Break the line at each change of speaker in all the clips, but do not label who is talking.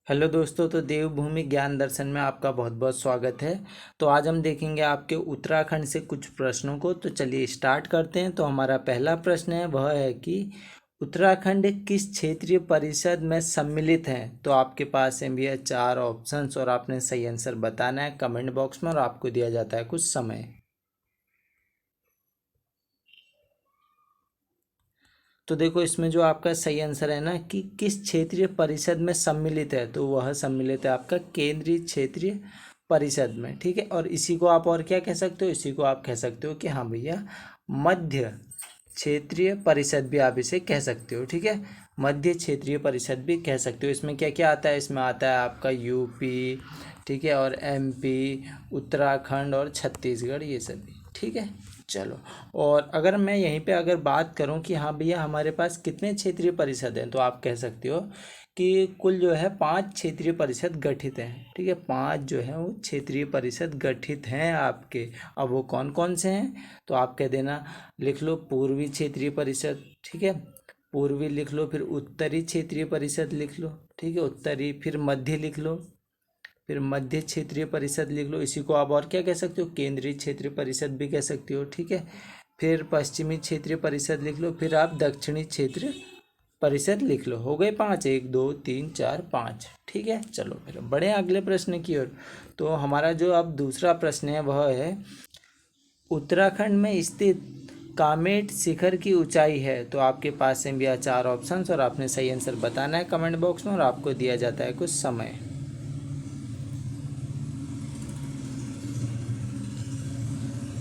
Hello दोस्तों, तो देवभूमि ज्ञान दर्शन में आपका बहुत बहुत स्वागत है। तो आज हम देखेंगे आपके उत्तराखंड से कुछ प्रश्नों को। तो चलिए स्टार्ट करते हैं। तो हमारा पहला प्रश्न है, वह है कि उत्तराखंड किस क्षेत्रीय परिषद में सम्मिलित है। तो आपके पास है भैया 4 ऑप्शंस और आपने सही आंसर बताना है कमेंट बॉक्स में और आपको दिया जाता है कुछ समय। तो देखो, इसमें जो आपका सही आंसर है ना कि किस क्षेत्रीय परिषद में सम्मिलित है, तो वह सम्मिलित है आपका केंद्रीय क्षेत्रीय परिषद में। ठीक है, और इसी को आप और क्या कह सकते हो, इसी को आप कह सकते हो कि हाँ भैया मध्य क्षेत्रीय परिषद भी आप इसे कह सकते हो। ठीक है, मध्य क्षेत्रीय परिषद भी कह सकते हो। इसमें क्या क्या आता है, इसमें आता है आपका यूपी, ठीक है, और एमपी, उत्तराखंड और छत्तीसगढ़, ये सभी। ठीक है, चलो। और अगर मैं यहीं पे अगर बात करूं कि हाँ भैया हमारे पास कितने क्षेत्रीय परिषद हैं, तो आप कह सकते हो कि कुल जो है 5 क्षेत्रीय परिषद गठित हैं। ठीक है, 5 जो है वो क्षेत्रीय परिषद गठित हैं आपके। अब वो कौन कौन से हैं, तो आप कह देना, लिख लो पूर्वी क्षेत्रीय परिषद। ठीक है, पूर्वी लिख लो, फिर उत्तरी क्षेत्रीय परिषद लिख लो। ठीक है, उत्तरी, फिर मध्य लिख लो, फिर मध्य क्षेत्रीय परिषद लिख लो। इसी को आप और क्या कह सकते हो, केंद्रीय क्षेत्रीय परिषद भी कह सकते हो। ठीक है, फिर पश्चिमी क्षेत्रीय परिषद लिख लो, फिर आप दक्षिणी क्षेत्रीय परिषद लिख लो। हो गए 5, 1 2 3 4 5। ठीक है, चलो फिर बढ़े अगले प्रश्न की ओर। तो हमारा जो अब दूसरा प्रश्न है वह है, उत्तराखंड में स्थित कामेट शिखर की ऊंचाई है। तो आपके पास से भी 4 ऑप्शंस और आपने सही आंसर बताना है कमेंट बॉक्स में और आपको दिया जाता है कुछ समय।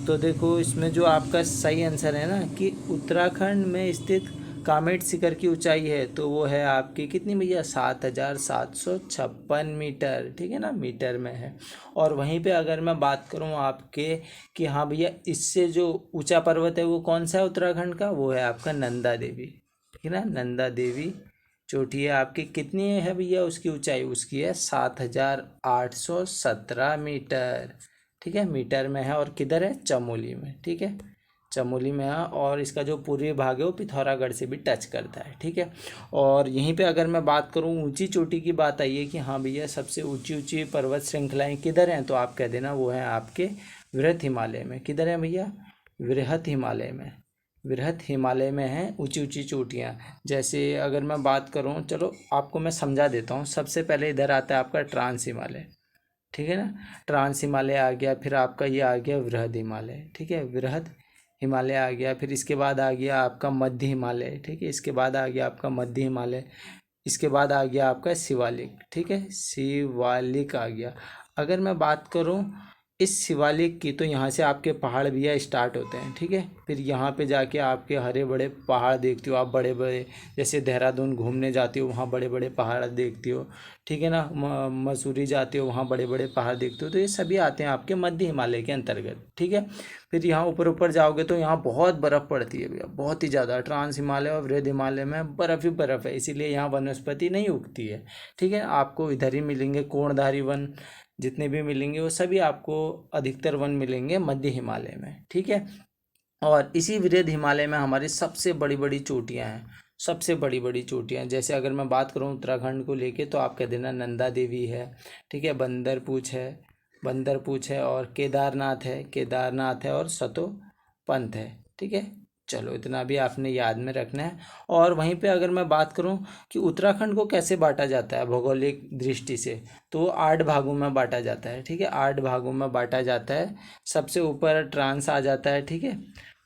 तो देखो, इसमें जो आपका सही आंसर है ना कि उत्तराखंड में स्थित कामेट शिखर की ऊंचाई है, तो वो है आपकी कितनी भैया, 7,756 मीटर। ठीक है ना, मीटर में है। और वहीं पे अगर मैं बात करूं आपके कि हाँ भैया इससे जो ऊंचा पर्वत है वो कौन सा है उत्तराखंड का, वो है आपका नंदा देवी। ठीक है ना, नंदा देवी चोटी है आपकी। कितनी है भैया उसकी ऊंचाई, उसकी है 7,817 मीटर। ठीक है, मीटर में है और किधर है, चमोली में। ठीक है, चमोली में है और इसका जो पूर्वी भाग है वो पिथौरागढ़ से भी टच करता है। ठीक है, और यहीं पे अगर मैं बात करूँ ऊंची चोटी की, बात आई है कि हाँ भैया सबसे ऊंची ऊंची पर्वत श्रृंखलाएं किधर हैं, तो आप कह देना वो है आपके वृहत हिमालय में। किधर है भैया, वृहत हिमालय में। वृहत हिमालय में है ऊंची ऊंची चोटियाँ। जैसे अगर मैं बात करूँ, चलो आपको मैं समझा देता हूँ। सबसे पहले इधर आता है आपका ट्रांस हिमालय। ठीक है ना, ट्रांस हिमालय आ गया, फिर आपका ये आ गया वृहद हिमालय। ठीक है, वृहद हिमालय आ गया, फिर इसके बाद आ गया आपका मध्य हिमालय। ठीक है, इसके बाद आ गया आपका मध्य हिमालय। इसके बाद आ गया आपका शिवालिक। ठीक है, शिवालिक आ गया। अगर मैं बात करूं इस शिवालिक की, तो यहाँ से आपके पहाड़ भैया स्टार्ट होते हैं। ठीक है, फिर यहाँ पे जाके आपके हरे बड़े पहाड़ देखते हो आप, बड़े बड़े। जैसे देहरादून घूमने जाते हो वहाँ बड़े बड़े पहाड़ देखते हो। ठीक है ना, मसूरी जाते हो वहाँ बड़े बड़े पहाड़ देखते हो। तो ये सभी आते हैं आपके मध्य हिमालय के अंतर्गत। ठीक है, फिर यहाँ ऊपर ऊपर जाओगे तो यहाँ बहुत बर्फ़ पड़ती है भैया, बहुत ही ज़्यादा। ट्रांस हिमालय और वृहद हिमालय में बर्फ़ ही बर्फ़ है, इसीलिए यहाँ वनस्पति नहीं उगती है। ठीक है, आपको इधर ही मिलेंगे कोणधारी वन, जितने भी मिलेंगे वो सभी आपको अधिकतर वन मिलेंगे मध्य हिमालय में। ठीक है, और इसी वृहद हिमालय में हमारी सबसे बड़ी बड़ी चोटियाँ हैं। सबसे बड़ी बड़ी चोटियाँ, जैसे अगर मैं बात करूँ उत्तराखंड को लेके, तो आप कह देना नंदा देवी है। ठीक है, बंदरपूछ है, बंदरपूछ है, और केदारनाथ है, केदारनाथ है, और सतो पंथ है। ठीक है, चलो इतना भी आपने याद में रखना है। और वहीं पे अगर मैं बात करूं कि उत्तराखंड को कैसे बांटा जाता है भौगोलिक दृष्टि से, तो 8 भागों में बांटा जाता है। ठीक है, 8 भागों में बांटा जाता है। सबसे ऊपर ट्रांस आ जाता है। ठीक है,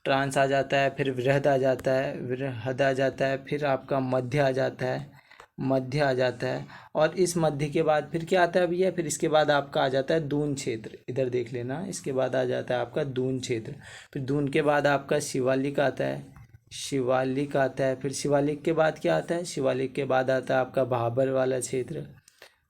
ट्रांस आ जाता है, फिर वृहद आ जाता है, वृहद आ जाता है, फिर आपका मध्य आ जाता है, मध्य आ जाता है। और इस मध्य के बाद फिर क्या आता है भैया, फिर इसके बाद आपका आ जाता है दून क्षेत्र। इधर देख लेना, इसके बाद आ जाता है आपका दून क्षेत्र। फिर दून के बाद आपका शिवालिक आता है, शिवालिक आता है। फिर शिवालिक के बाद क्या आता है, शिवालिक के बाद आता है आपका भाबर वाला क्षेत्र,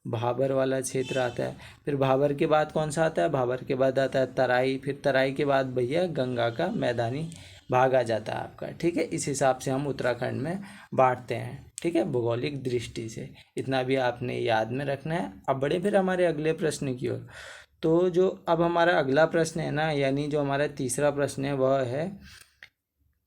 भाबर वाला क्षेत्र आता है। फिर भाबर के बाद कौन सा आता है, भाबर के बाद आता है तराई। फिर तराई के बाद भैया गंगा का मैदानी भाग आ जाता है आपका। ठीक है, इस हिसाब से हम उत्तराखंड में बांटते हैं। ठीक है, भौगोलिक दृष्टि से इतना भी आपने याद में रखना है। अब बढ़े फिर हमारे अगले प्रश्न की ओर। तो जो अब हमारा अगला प्रश्न है ना, यानी जो हमारा तीसरा प्रश्न है वह है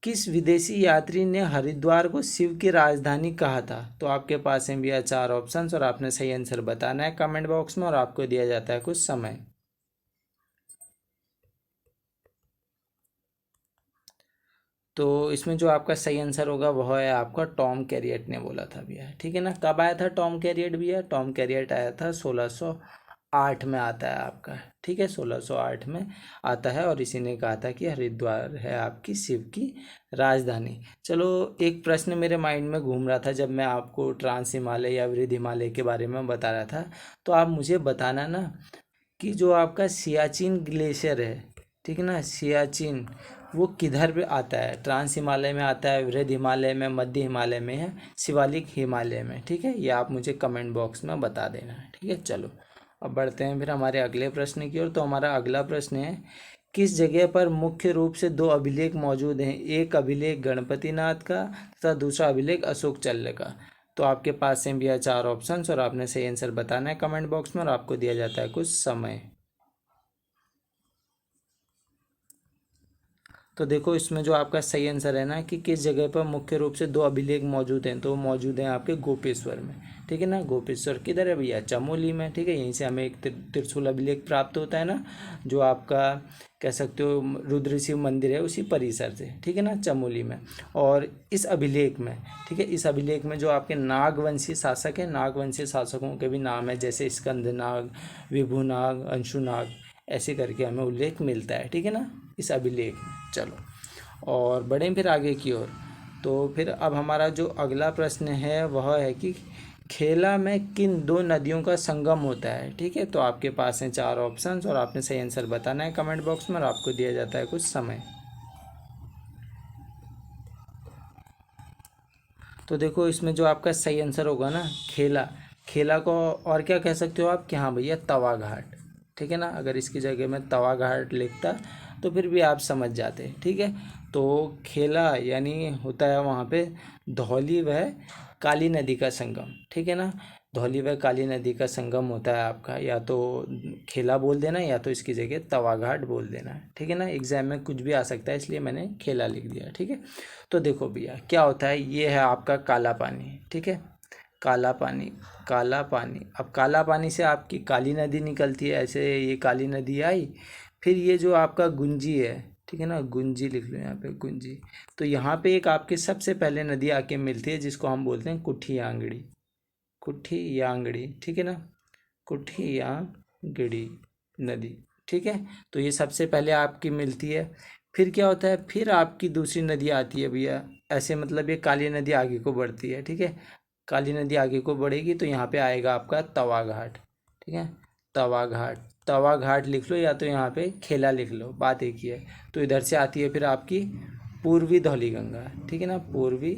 किस विदेशी यात्री ने हरिद्वार को शिव की राजधानी कहा था? तो आपके पास हैं भैया 4 ऑप्शंस और आपने सही आंसर बताना है कमेंट बॉक्स में और आपको दिया जाता है कुछ समय। तो इसमें जो आपका सही आंसर होगा वह है आपका टॉम कैरियट ने बोला था भैया, ठीक है ना। कब आया था टॉम कैरियट भैया? टॉम कैरियट आया था 1608 में आता है आपका, ठीक है, 1608 में आता है और इसी ने कहा था कि हरिद्वार है आपकी शिव की राजधानी। चलो, एक प्रश्न मेरे माइंड में घूम रहा था जब मैं आपको ट्रांस हिमालय या वृद्ध हिमालय के बारे में बता रहा था, तो आप मुझे बताना ना कि जो आपका सियाचिन ग्लेशियर है, ठीक है ना, सियाचिन, वो किधर पे आता है? ट्रांस हिमालय में आता है, वृद्ध हिमालय में, मध्य हिमालय में है, शिवालिक हिमालय में, ठीक है। ये आप मुझे कमेंट बॉक्स में बता देना है, ठीक है। चलो, अब बढ़ते हैं फिर हमारे अगले प्रश्न की ओर। तो हमारा अगला प्रश्न है, किस जगह पर मुख्य रूप से 2 अभिलेख मौजूद हैं? एक अभिलेख गणपतिनाथ का तथा दूसरा अभिलेख अशोक चल्ल का। तो आपके पास हैं भैया 4 ऑप्शंस और आपने सही आंसर बताना है कमेंट बॉक्स में और आपको दिया जाता है कुछ समय। तो देखो, इसमें जो आपका सही आंसर है ना कि किस जगह पर मुख्य रूप से 2 अभिलेख मौजूद हैं, तो वो मौजूद हैं आपके गोपेश्वर में, ठीक है ना। गोपेश्वर किधर है भैया? चमोली में, ठीक है। यहीं से हमें एक त्रिशूल अभिलेख प्राप्त होता है ना, जो आपका कह सकते हो रुद्र शिव मंदिर है उसी परिसर से, ठीक है ना, चमोली में। और इस अभिलेख में, ठीक है, इस अभिलेख में जो आपके नागवंशी शासक हैं, नागवंशी शासकों के भी नाम है, जैसे स्कंदनाग, विभुनाग, अंशुनाग, ऐसे करके हमें उल्लेख मिलता है, ठीक है ना, इस अभिलेख में। चलो, और बढ़ें फिर आगे की ओर। तो फिर अब हमारा जो अगला प्रश्न है वह है कि खेला में किन 2 नदियों का संगम होता है, ठीक है। तो आपके पास हैं 4 ऑप्शंस और आपने सही आंसर बताना है कमेंट बॉक्स में और आपको दिया जाता है कुछ समय। तो देखो, इसमें जो आपका सही आंसर होगा ना, खेला, खेला को और क्या कह सकते हो आप कि हाँ भैया तवा घाट, ठीक है ना। अगर इसकी जगह में तवा घाट लिखता तो फिर भी आप समझ जाते, ठीक है। तो खेला यानी होता है वहाँ पे धौली व काली नदी का संगम, ठीक है ना। धौली व काली नदी का संगम होता है आपका, या तो खेला बोल देना या तो इसकी जगह तवा घाट बोल देना है, ठीक है ना। एग्जाम में कुछ भी आ सकता है, इसलिए मैंने खेला लिख दिया, ठीक है। तो देखो भैया क्या होता है, ये है आपका काला पानी, ठीक है, काला पानी, काला पानी। अब काला पानी से आपकी काली नदी निकलती है, ऐसे ये काली नदी आई। फिर ये जो आपका गुंजी है, ठीक है ना, गुंजी लिख लो यहाँ पे, गुंजी। तो यहाँ पे एक आपके सबसे पहले नदी आके मिलती है जिसको हम बोलते हैं कुठी यांगड़ी, कुठी यांगड़ी, ठीक है ना, कुठी यांगड़ी नदी, ठीक है। तो ये सबसे पहले आपकी मिलती है। फिर क्या होता है, फिर आपकी दूसरी नदी आती है भैया, ऐसे मतलब ये काली नदी आगे को बढ़ती है, ठीक है। काली नदी आगे को बढ़ेगी तो यहाँ पे आएगा आपका तवा घाट, ठीक है, तवा घाट, तवा घाट लिख लो या तो यहाँ पे खेला लिख लो, बात एक ही है। तो इधर से आती है फिर आपकी पूर्वी धौली गंगा, ठीक है ना, पूर्वी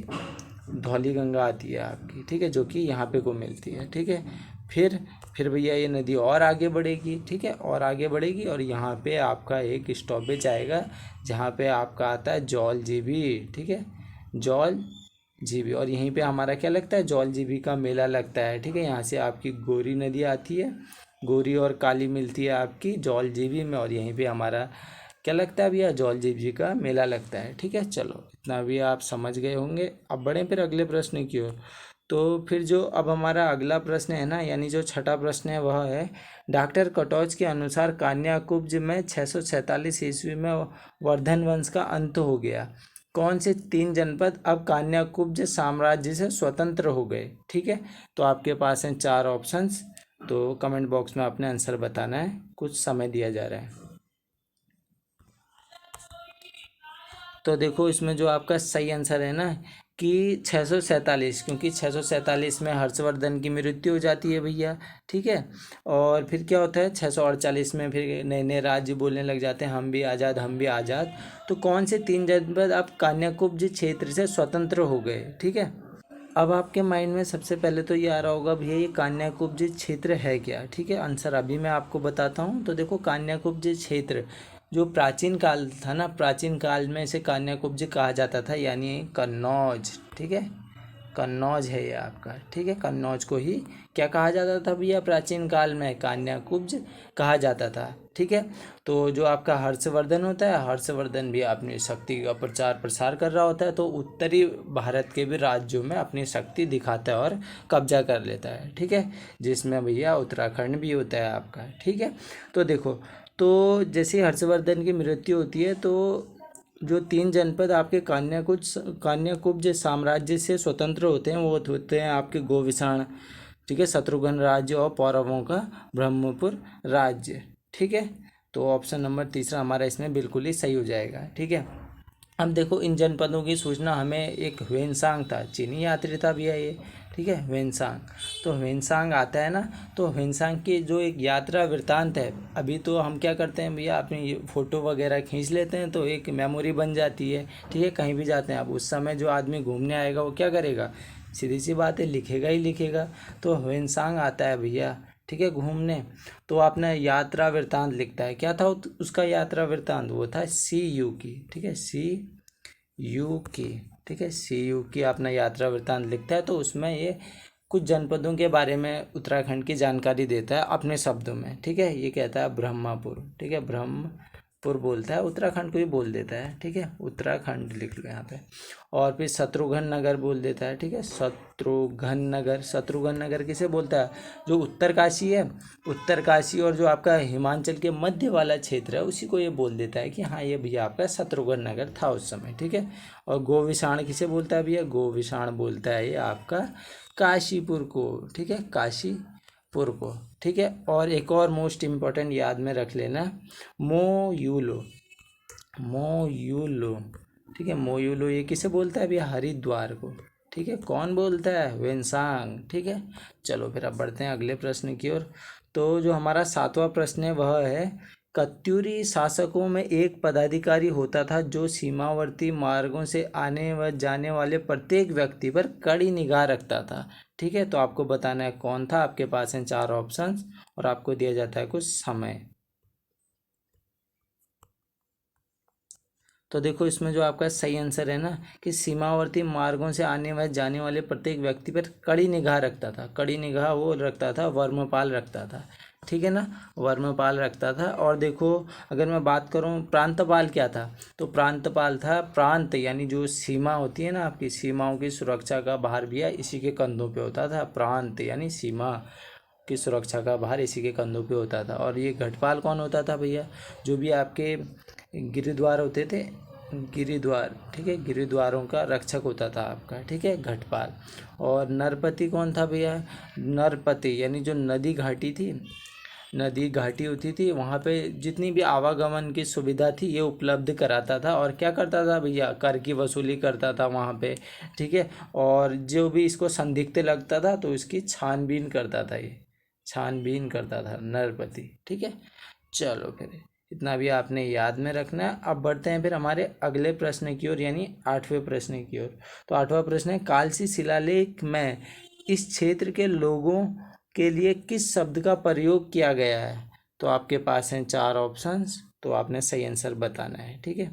धौली गंगा आती है आपकी, ठीक है, जो कि यहाँ पे को मिलती है, ठीक है। फिर भैया ये नदी और आगे बढ़ेगी, ठीक है, और आगे बढ़ेगी और यहाँ पे आपका एक स्टॉपेज आएगा जहाँ पे आपका आता है जौल जीबी, ठीक है, जौल जीबी। और यहीं पे हमारा क्या लगता है, जौल जीबी का मेला लगता है, ठीक है। यहाँ से आपकी गोरी नदी आती है, गोरी और काली मिलती है आपकी जौल जीबी में, और यहीं पे हमारा क्या लगता है भैया, जौल जीबी का मेला लगता है, ठीक है। चलो, इतना भी आप समझ गए होंगे। अब बढ़ें फिर अगले प्रश्न की ओर। तो फिर जो अब हमारा अगला प्रश्न है ना, यानी जो छठा प्रश्न है वह है, डॉक्टर कटौच के अनुसार कान्याकुब्ज में 647 ईस्वी में वर्धन वंश का अंत हो गया। कौन से 3 जनपद अब कान्याकुब्ज साम्राज्य से स्वतंत्र हो गए, ठीक है। तो आपके पास हैं 4 ऑप्शंस, तो कमेंट बॉक्स में अपने आंसर बताना है, कुछ समय दिया जा रहा है। तो देखो, इसमें जो आपका सही आंसर है ना कि 647, क्योंकि 647 में हर्षवर्धन की मृत्यु हो जाती है भैया, ठीक है। और फिर क्या होता है, 648 में फिर नए नए राज्य बोलने लग जाते हैं, हम भी आज़ाद, हम भी आज़ाद। तो कौन से 3 जनपद अब कान्याकुब्ज क्षेत्र से स्वतंत्र हो गए, ठीक है। अब आपके माइंड में सबसे पहले तो ये आ रहा होगा भैया ये कान्याकुब्ज क्षेत्र है क्या, ठीक है। आंसर अभी मैं आपको बताता हूँ। तो देखो, कान्याकुब्ज क्षेत्र जो प्राचीन काल था ना, प्राचीन काल में इसे कान्याकुब्ज कहा जाता था, यानी कन्नौज, ठीक है, कन्नौज है ये आपका, ठीक है। कन्नौज को ही क्या कहा जाता था भैया, प्राचीन काल में कान्याकुब्ज कहा जाता था, ठीक है। तो जो आपका हर्षवर्धन होता है, हर्षवर्धन भी अपनी शक्ति का प्रचार प्रसार कर रहा होता है, तो उत्तरी भारत के भी राज्यों में अपनी शक्ति दिखाता है और कब्जा कर लेता है, ठीक है। जिसमें भैया उत्तराखंड भी होता है आपका, ठीक है। तो देखो, तो जैसे हर्षवर्धन की मृत्यु होती है तो जो 3 जनपद आपके कान्याकुब्ज साम्राज्य से स्वतंत्र होते हैं वो होते हैं आपके गोविषाण, ठीक है, शत्रुघ्न राज्य और पौरवों का ब्रह्मपुर राज्य, ठीक है। तो ऑप्शन नंबर तीसरा हमारा इसमें बिल्कुल ही सही हो जाएगा, ठीक है। अब देखो इन जनपदों की सूचना हमें एक ह्वेनसांग था, चीनी यात्री था भैया ये, ठीक है, ह्वेनसांग। तो ह्वेनसांग आता है ना, तो ह्वेनसांग की जो एक यात्रा वृत्तांत है, अभी तो हम क्या करते हैं भैया, अपनी ये फ़ोटो वगैरह खींच लेते हैं तो एक मेमोरी बन जाती है, ठीक है, कहीं भी जाते हैं। अब उस समय जो आदमी घूमने आएगा वो क्या करेगा, सीधी सी बात है, लिखेगा ही लिखेगा। तो ह्वेनसांग आता है भैया, ठीक है, घूमने, तो अपना यात्रा वृत्तांत लिखता है। क्या था उसका यात्रा वृत्तांत, वो था CU की, ठीक है, CU की, ठीक है, CU की अपना यात्रा वृत्तांत लिखता है। तो उसमें ये कुछ जनपदों के बारे में उत्तराखंड की जानकारी देता है अपने शब्दों में, ठीक है। ये कहता है ब्रह्मपुर, ठीक है, ब्रह्मपुर बोलता है, उत्तराखंड को ही बोल देता है, ठीक है, उत्तराखंड लिख लो यहाँ पे। और फिर शत्रुघ्न नगर बोल देता है, ठीक है, शत्रुघ्न नगर। शत्रुघ्न नगर किसे बोलता है, जो उत्तरकाशी है, उत्तरकाशी और जो आपका हिमाचल के मध्य वाला क्षेत्र है उसी को ये बोल देता है कि हाँ ये भैया आपका शत्रुघ्न नगर था उस समय, ठीक है। और गोविषाण किसे बोलता है भैया, गोविषाण बोलता है ये आपका काशीपुर को, ठीक है, काशीपुर को, ठीक है। और एक और मोस्ट इम्पॉर्टेंट याद में रख लेना, मोयूलो, मोयूलो, ठीक है, मोयूलो ये किसे बोलता है भैया, हरिद्वार को, ठीक है। कौन बोलता है, ह्वेनसांग, ठीक है। चलो फिर अब बढ़ते हैं अगले प्रश्न की ओर। तो जो हमारा 7वां प्रश्न है वह है, कत्यूरी शासकों में एक पदाधिकारी होता था जो सीमावर्ती मार्गों से आने व जाने वाले प्रत्येक व्यक्ति पर कड़ी निगाह रखता था, ठीक है। तो आपको बताना है कौन था, आपके पास हैं 4 ऑप्शंस और आपको दिया जाता है कुछ समय। तो देखो इसमें जो आपका सही आंसर है ना, कि सीमावर्ती मार्गों से आने व जाने वाले प्रत्येक व्यक्ति पर कड़ी निगाह रखता था। कड़ी निगाह वो रखता था, वर्मपाल रखता था, ठीक है ना, वर्मपाल रखता था। और देखो अगर मैं बात करूं प्रांतपाल क्या था, तो प्रांतपाल था, प्रांत यानी जो सीमा होती है ना आपकी, सीमाओं की सुरक्षा का भार भी है इसी के कंधों पे होता था। प्रांत यानी सीमा की सुरक्षा का भार इसी के कंधों पे होता था। और ये घटपाल कौन होता था भैया, जो भी आपके गिरिद्वार होते थे, गिरिद्वार, ठीक है, गिरिद्वारों का रक्षक होता था आपका, ठीक है, घटपाल। और नरपति कौन था भैया, नरपति यानी जो नदी घाटी थी, नदी घाटी होती थी वहाँ पे जितनी भी आवागमन की सुविधा थी ये उपलब्ध कराता था। और क्या करता था भैया, कर की वसूली करता था वहाँ पे, ठीक है। और जो भी इसको संदिग्ध लगता था तो इसकी छानबीन करता था, ये छानबीन करता था नरपति, ठीक है। चलो फिर इतना भी आपने याद में रखना है। अब बढ़ते हैं फिर हमारे अगले प्रश्न की ओर, यानी 8वें प्रश्न की ओर। तो 8वां प्रश्न है, कालसी शिलालेख में इस क्षेत्र के लोगों के लिए किस शब्द का प्रयोग किया गया है। तो आपके पास हैं 4 ऑप्शंस, तो आपने सही आंसर बताना है, ठीक है।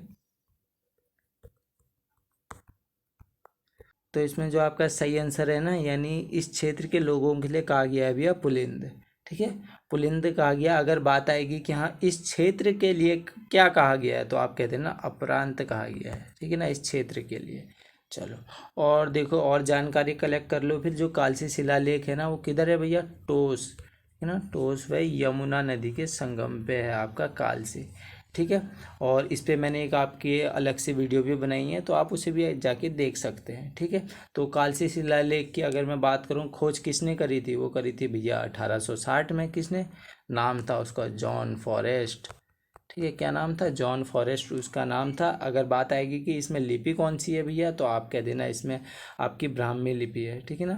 तो इसमें जो आपका सही आंसर है ना, यानी इस क्षेत्र के लोगों के लिए कहा गया है भैया पुलिंद, ठीक है, पुलिंद कहा गया। अगर बात आएगी कि हाँ इस क्षेत्र के लिए क्या कहा गया है, तो आप कहते हैं ना अपरांत कहा गया है, ठीक है ना, इस क्षेत्र के लिए। चलो और देखो और जानकारी कलेक्ट कर लो फिर। जो कालसी शिलालेख है ना वो किधर है भैया, टोस, है ना, टोस व यमुना नदी के संगम पे है आपका कालसी, ठीक है। और इस पे मैंने एक आपकी अलग से वीडियो भी बनाई है, तो आप उसे भी जाके देख सकते हैं, ठीक है। तो कालसी शिलालेख की अगर मैं बात करूं, खोज किसने करी थी, वो करी थी भैया 1860 में। किसने, नाम था उसका जॉन फॉरेस्ट, ठीक है, क्या नाम था, जॉन फॉरेस्ट उसका नाम था। अगर बात आएगी कि इसमें लिपि कौन सी है भैया, तो आप कह देना इसमें आपकी ब्राह्मी लिपि है, ठीक है ना,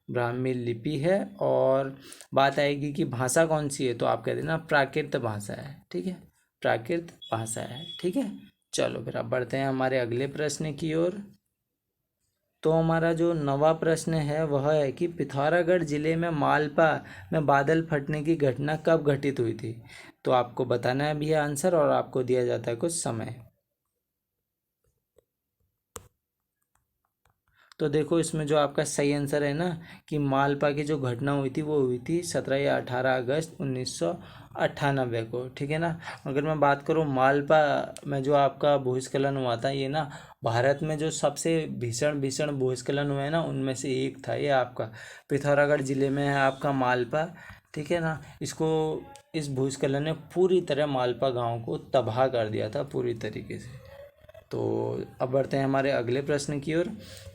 ब्राह्मी लिपि है। और बात आएगी कि भाषा कौन सी है, तो आप कह देना प्राकृत भाषा है, ठीक है, प्राकृत भाषा है, ठीक है। चलो फिर अब बढ़ते हैं हमारे अगले प्रश्न की ओर। तो हमारा जो नवा प्रश्न है वह है कि पिथौरागढ़ जिले में मालपा में बादल फटने की घटना कब घटित हुई थी। तो आपको बताना है भैया आंसर, और आपको दिया जाता है कुछ समय। तो देखो इसमें जो आपका सही आंसर है ना कि मालपा की जो घटना हुई थी वो हुई थी 17 या 18 अगस्त 1998 को, ठीक है ना। अगर मैं बात करूँ मालपा में जो आपका भूस्खलन हुआ था, ये ना भारत में जो सबसे भीषण भीषण भूस्खलन हुए हैं ना उनमें से एक था ये आपका पिथौरागढ़ जिले में है आपका मालपा, ठीक है ना। इसको इस भूस्खलन ने पूरी तरह मालपा गांव को तबाह कर दिया था पूरी तरीके से। तो अब बढ़ते हैं हमारे अगले प्रश्न की ओर।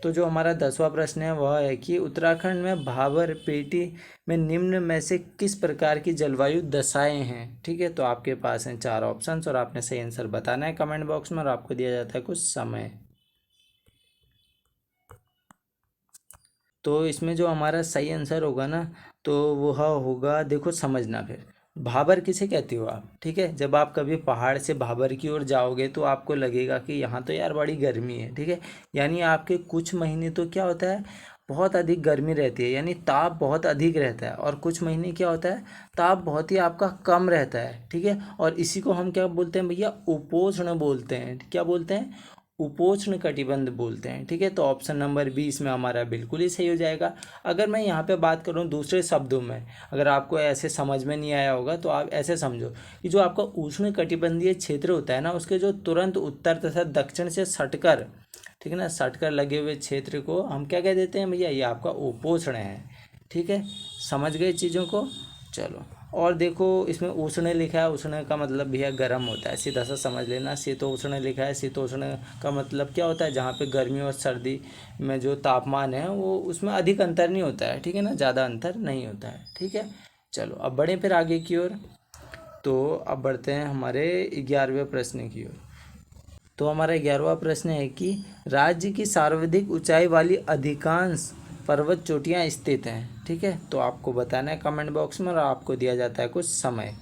तो जो हमारा 10वां प्रश्न है वह है कि उत्तराखंड में भाबर पेटी में निम्न में से किस प्रकार की जलवायु दशाएं हैं, ठीक है। तो आपके पास हैं 4 ऑप्शंस और आपने सही आंसर बताना है कमेंट बॉक्स में और आपको दिया जाता है कुछ समय। तो इसमें जो हमारा सही आंसर होगा ना तो वह होगा, देखो समझना फिर, भाबर किसे कहते हो आप, ठीक है। जब आप कभी पहाड़ से भाबर की ओर जाओगे तो आपको लगेगा कि यहाँ तो यार बड़ी गर्मी है, ठीक है। यानी आपके कुछ महीने तो क्या होता है, बहुत अधिक गर्मी रहती है, यानी ताप बहुत अधिक रहता है, और कुछ महीने क्या होता है, ताप बहुत ही आपका कम रहता है, ठीक है। और इसी को हम क्या बोलते हैं भैया, उपोष्ण बोलते हैं। क्या बोलते हैं, उपोष्ण कटिबंध बोलते हैं, ठीक है। तो ऑप्शन नंबर 20 में हमारा बिल्कुल ही सही हो जाएगा। अगर मैं यहाँ पे बात करूँ दूसरे शब्दों में, अगर आपको ऐसे समझ में नहीं आया होगा तो आप ऐसे समझो कि जो आपका उष्ण कटिबंधीय क्षेत्र होता है ना उसके जो तुरंत उत्तर तथा दक्षिण से सटकर, ठीक है ना, सटकर लगे हुए क्षेत्र को हम क्या कह देते हैं भैया, ये आपका उपोष्ण है, ठीक है। समझ गए चीज़ों को, चलो। और देखो इसमें उष्ण लिखा है, उष्ण का मतलब भैया गर्म होता है, सीधा सा समझ लेना। शीतोष्ण लिखा है, शीतोष्ण का मतलब क्या होता है, जहाँ पे गर्मी और सर्दी में जो तापमान है वो उसमें अधिक अंतर नहीं होता है, ठीक है ना, ज़्यादा अंतर नहीं होता है, ठीक है। चलो अब बढ़ें फिर आगे की ओर। तो अब बढ़ते हैं हमारे 11वें प्रश्न की ओर। तो हमारा 11वां प्रश्न है कि राज्य की सर्वाधिक ऊंचाई वाली अधिकांश पर्वत चोटियां स्थित हैं, ठीक है। तो आपको बताना है कमेंट बॉक्स में और आपको दिया जाता है कुछ समय।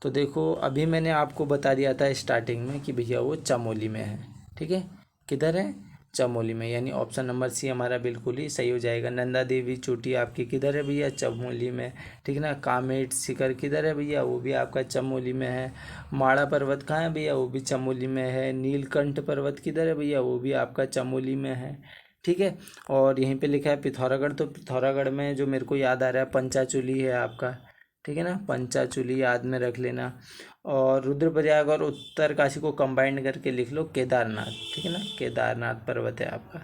तो देखो अभी मैंने आपको बता दिया था स्टार्टिंग में कि भैया वो चमोली में है, ठीक है। किधर है, चमोली में, यानी ऑप्शन नंबर सी हमारा बिल्कुल ही सही हो जाएगा। नंदा देवी चोटी आपकी किधर है भैया, चमोली में, ठीक है ना। कामेट शिखर किधर है भैया, वो भी आपका चमोली में है। माड़ा पर्वत कहाँ है भैया, वो भी चमोली में है। नीलकंठ पर्वत किधर है भैया, वो भी आपका चमोली में है, ठीक है। और यहीं पे लिखा है पिथौरागढ़, तो पिथौरागढ़ में जो मेरे को याद आ रहा है पंचाचूली है आपका, ठीक है ना, पंचाचूली याद में रख लेना। और रुद्रप्रयाग और उत्तरकाशी को कंबाइंड करके लिख लो केदारनाथ, ठीक है ना, केदारनाथ पर्वत है आपका।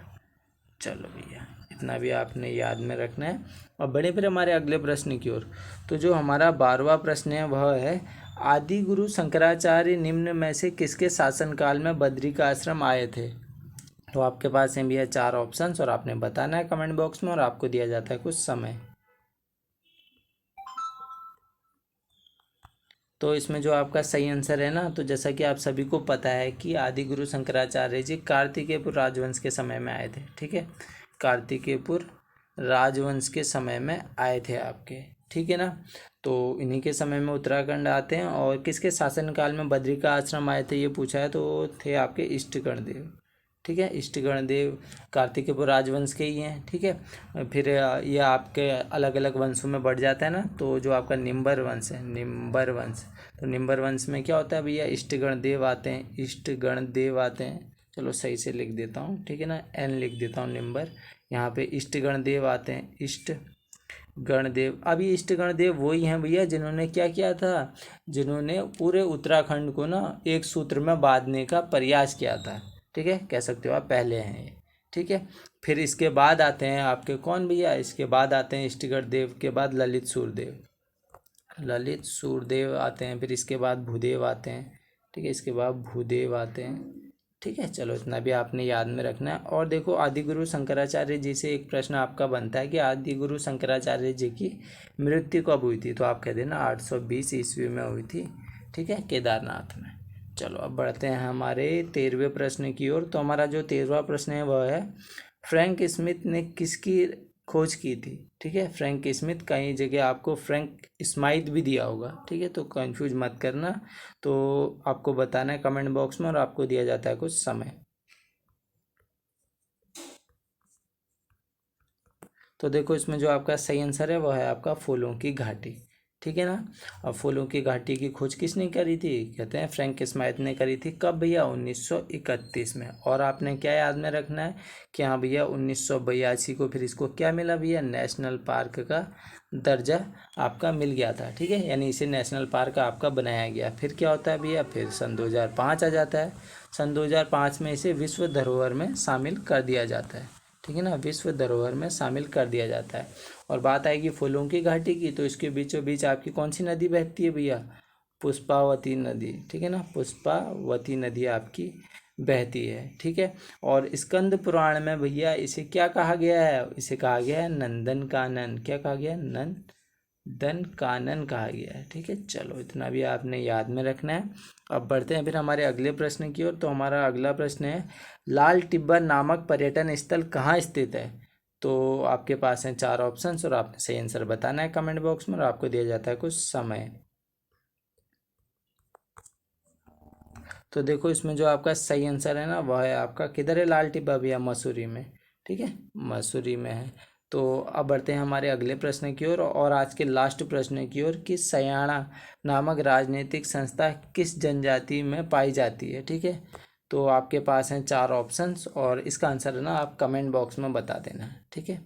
चलो भैया इतना भी आपने याद में रखना है। और बड़े फिर हमारे अगले प्रश्न की ओर। तो जो हमारा 12वां प्रश्न है वह है आदि गुरु शंकराचार्य निम्न में से किसके शासनकाल में बद्री का आश्रम आए थे। तो आपके पास हैं भैया 4 ऑप्शंस और आपने बताना है कमेंट बॉक्स में और आपको दिया जाता है कुछ समय। तो इसमें जो आपका सही आंसर है ना, तो जैसा कि आप सभी को पता है कि आदि गुरु शंकराचार्य जी कार्तिकेयपुर राजवंश के समय में आए थे, ठीक है। कार्तिकेयपुर राजवंश के समय में आए थे आपके, ठीक है ना। तो इन्हीं के समय में उत्तराखंड आते हैं। और किसके शासनकाल में बद्री का आश्रम आए थे ये पूछा है, तो थे आपके इष्टगण देव, ठीक है। इष्टगण देव कार्तिकेयपुर राजवंश के ही हैं, ठीक है। फिर ये आपके अलग अलग वंशों में बढ़ जाता है ना, तो जो आपका निम्बर वंश है, निम्बर वंश, तो निम्बर वंश में क्या होता है भैया, इष्टगण देव आते हैं, इष्टगण देव आते हैं। चलो सही से लिख देता हूँ, ठीक है ना, एन लिख देता हूँ निम्बर, यहाँ पे इष्टगण देव आते हैं, इष्ट गणदेव। अब ये इष्टगणदेव वही हैं भैया जिन्होंने क्या किया था, जिन्होंने पूरे उत्तराखंड को ना एक सूत्र में बांधने का प्रयास किया था, ठीक है, कह सकते हो आप पहले हैं ये, ठीक है। फिर इसके बाद आते हैं आपके कौन भैया, इसके बाद आते हैं इष्टगणदेव के बाद ललित सूरदेव, ललित सूरदेव आते हैं। फिर इसके बाद भूदेव आते हैं, ठीक है, इसके बाद भूदेव आते हैं, ठीक है। चलो इतना भी आपने याद में रखना है। और देखो आदि गुरु शंकराचार्य जी से एक प्रश्न आपका बनता है कि आदि गुरु शंकराचार्य जी की मृत्यु कब हुई थी, तो आप कह देना 820 ईस्वी में हुई थी, ठीक है, केदारनाथ में। चलो अब बढ़ते हैं हमारे 13वें प्रश्न की ओर। तो हमारा जो 13वां प्रश्न है वह है फ्रैंक स्मिथ ने किसकी खोज की थी, ठीक है। फ्रैंक स्मिथ, कई जगह आपको फ्रैंक स्माइथ भी दिया होगा, ठीक है, तो कंफ्यूज मत करना। तो आपको बताना है कमेंट बॉक्स में और आपको दिया जाता है कुछ समय। तो देखो इसमें जो आपका सही आंसर है वह है आपका फूलों की घाटी, ठीक है ना। अब फूलों की घाटी की खोज किसने करी थी, कहते हैं फ्रैंक स्माइथ ने करी थी। कब भैया, 1931 में। और आपने क्या याद में रखना है कि हाँ भैया 1982 को फिर इसको क्या मिला भैया, नेशनल पार्क का दर्जा आपका मिल गया था, ठीक है, यानी इसे नेशनल पार्क आपका बनाया गया। फिर क्या होता है भैया, फिर सन 2005 आ जाता है। सन 2005 में इसे विश्व धरोहर में शामिल कर दिया जाता है, ठीक है ना, विश्व धरोहर में शामिल कर दिया जाता है। और बात आएगी फूलों की घाटी की, तो इसके बीचों बीच आपकी कौन सी नदी बहती है भैया, पुष्पावती नदी, ठीक है ना, पुष्पावती नदी आपकी बहती है, ठीक है। और स्कंद पुराण में भैया इसे क्या कहा गया है, इसे कहा गया है नंदन कानन। क्या कहा गया है, नंदन कानन कहा गया है, ठीक है। चलो इतना भी आपने याद में रखना है। अब बढ़ते हैं फिर हमारे अगले प्रश्न की ओर। तो हमारा अगला प्रश्न है, लाल टिब्बा नामक पर्यटन स्थल कहाँ स्थित है। तो आपके पास हैं 4 ऑप्शंस और आपने सही आंसर बताना है कमेंट बॉक्स में, और आपको दिया जाता है कुछ समय। तो देखो इसमें जो आपका सही आंसर है ना, वह है आपका किधर है, लाल टिब्बा भैया, मसूरी में, ठीक है, मसूरी में है। तो अब बढ़ते हैं हमारे अगले प्रश्न की ओर और आज के लास्ट प्रश्न की ओर कि सयाना नामक राजनीतिक संस्था किस जनजाति में पाई जाती है, ठीक है। तो आपके पास हैं 4 ऑप्शंस और इसका आंसर है ना आप कमेंट बॉक्स में बता देना, ठीक है,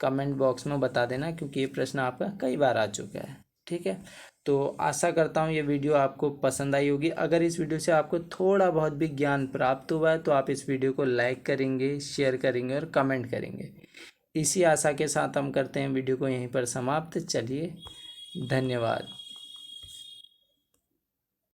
कमेंट बॉक्स में बता देना, क्योंकि ये प्रश्न आपका कई बार आ चुका है, ठीक है। तो आशा करता हूँ ये वीडियो आपको पसंद आई होगी। अगर इस वीडियो से आपको थोड़ा बहुत भी ज्ञान प्राप्त हुआ है तो आप इस वीडियो को लाइक करेंगे, शेयर करेंगे और कमेंट करेंगे। इसी आशा के साथ हम करते हैं वीडियो को यहीं पर समाप्त। चलिए, धन्यवाद।